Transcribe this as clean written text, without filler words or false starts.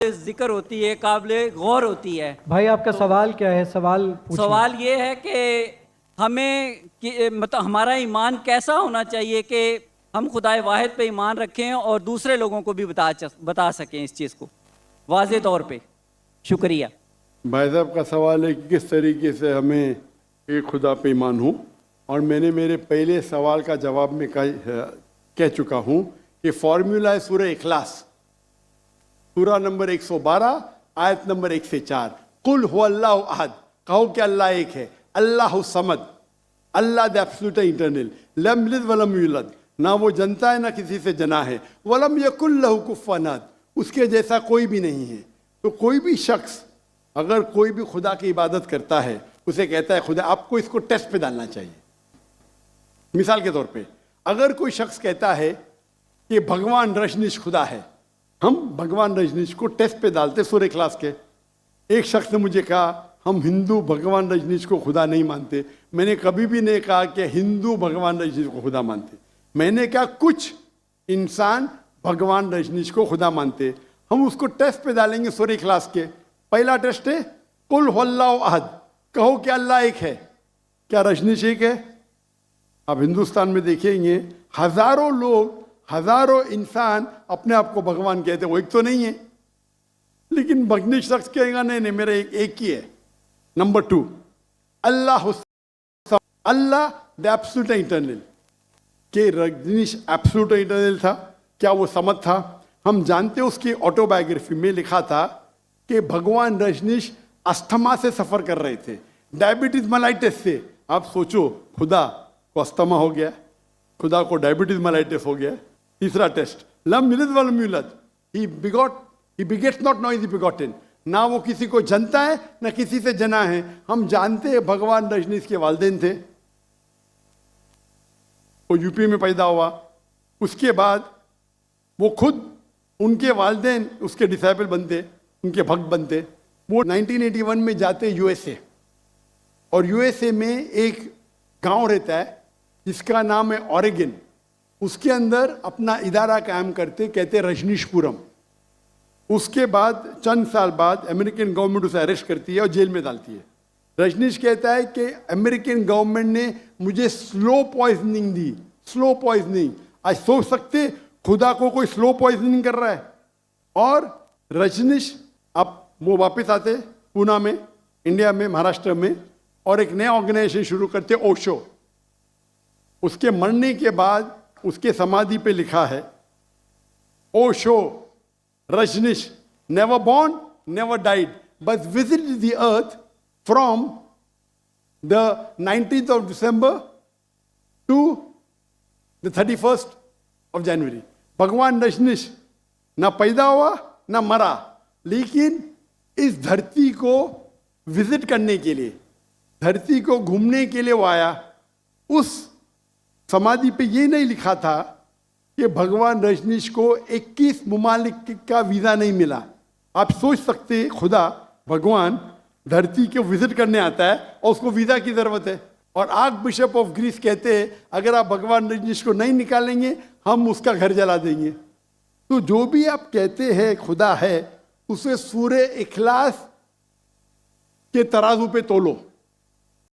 जिक्र होती है, काबिल गौर होती है। भाई आपका सवाल क्या है? सवाल पूछिए। सवाल ये है कि हमें मतलब हमारा ईमान कैसा होना चाहिए कि हम खुदाए वाहिद पे ईमान रखें और दूसरे लोगों को भी बता सकें इस चीज़ को वाज़े तौर पे। शुक्रिया। भाई साहब का सवाल है कि किस तरीके से हमें एक खुदा पे ईमान हो, और मैंने मेरे पहले सवाल का जवाब में कह चुका हूँ कि फॉर्मूला है सूरह इखलास, सूरा नंबर 112 आयत नंबर 1 से 4। कुल हुवल्लाहु अहद, कहो कि अल्लाह एक है, अल्लाहु समद, अल्लाह द एब्सोल्यूट इंटरनल, लम यलिद वलम यूलद, ना वो जनता है ना किसी से जना है, वलम यकुल लहू कुफुवन अहद, उसके जैसा कोई भी नहीं है। तो कोई भी शख्स अगर कोई भी खुदा की इबादत करता है, उसे कहता है खुदा, आपको इसको टेस्ट पे डालना चाहिए। मिसाल के तौर पे अगर कोई शख्स कहता है कि भगवान रजनीश खुदा है, हम भगवान रजनीश को टेस्ट पे डालते सूरह इखलास के। एक शख्स ने मुझे कहा हम हिंदू भगवान रजनीश को खुदा नहीं मानते। मैंने कभी भी नहीं कहा कि हिंदू भगवान रजनीश को खुदा मानते। मैंने कहा कुछ इंसान भगवान रजनीश को खुदा मानते, हम उसको टेस्ट पे डालेंगे सूरह इखलास के। पहला टेस्ट है कुल हुवल्लाहु अहद, कहो कि अल्लाह एक है, क्या रजनीश एक है? अब हिंदुस्तान में देखेंगे हजारों लोग, हजारों इंसान अपने आप को भगवान कहते, वो एक तो नहीं है। लेकिन रजनीश शख्स कहेगा नहीं नहीं मेरा एक ही है। Number 2, Allah the absolute internal, के रजनीश एब्सोल्यूट इंटरनल था, क्या वो समझ था? हम जानते उसकी ऑटोबायोग्राफी में लिखा था कि भगवान रजनीश अस्थमा से सफर कर रहे थे, डायबिटीज मलाइटिस से। आप सोचो, खुदा को अस्थमा हो गया, खुदा को डायबिटीज मलाइटिस हो गया। तीसरा टेस्ट, लम यलिद वलम यूलद, he begets not, not is begotten, ना वो किसी को जनता है ना किसी से जना है। हम जानते हैं भगवान रजनीश के वालिदैन थे, वो यूपी में पैदा हुआ। उसके बाद वो खुद, उनके वालिदैन उसके डिसाइबल बनते, उनके भक्त बनते। वो 1981 में जाते यूएसए, और यूएसए में एक गांव रहता है जिसका नाम है ऑरेगन। उसके अंदर अपना इदारा कायम करते, कहते रजनीशपुरम। उसके बाद चंद साल बाद अमेरिकन गवर्नमेंट उसे अरेस्ट करती है और जेल में डालती है। रजनीश कहता है कि अमेरिकन गवर्नमेंट ने मुझे स्लो पॉइजनिंग दी, स्लो पॉइजनिंग। आज सोच सकते खुदा को कोई स्लो पॉइजनिंग कर रहा है। और रजनीश अब वो वापस आते पूना में, इंडिया में, महाराष्ट्र में, और एक नया ऑर्गेनाइजेशन शुरू करते, ओशो। उसके मरने के बाद उसके समाधि पे लिखा है, Osho Rajneesh never born never died but visited the earth from the 19th of December to the 31st of January। भगवान रजनीश ना पैदा हुआ ना मरा, लेकिन इस धरती को विजिट करने के लिए, धरती को घूमने के लिए वो आया। उस समाधि पे ये नहीं लिखा था कि भगवान रजनीश को 21 ममालिक का वीज़ा नहीं मिला। आप सोच सकते खुदा भगवान धरती को विजिट करने आता है और उसको वीज़ा की ज़रूरत है। और आर्क बिशप ऑफ ग्रीस कहते हैं अगर आप भगवान रजनीश को नहीं निकालेंगे हम उसका घर जला देंगे। तो जो भी आप कहते हैं खुदा है, उसे सूरह इखलास के तराजू पे तोलो।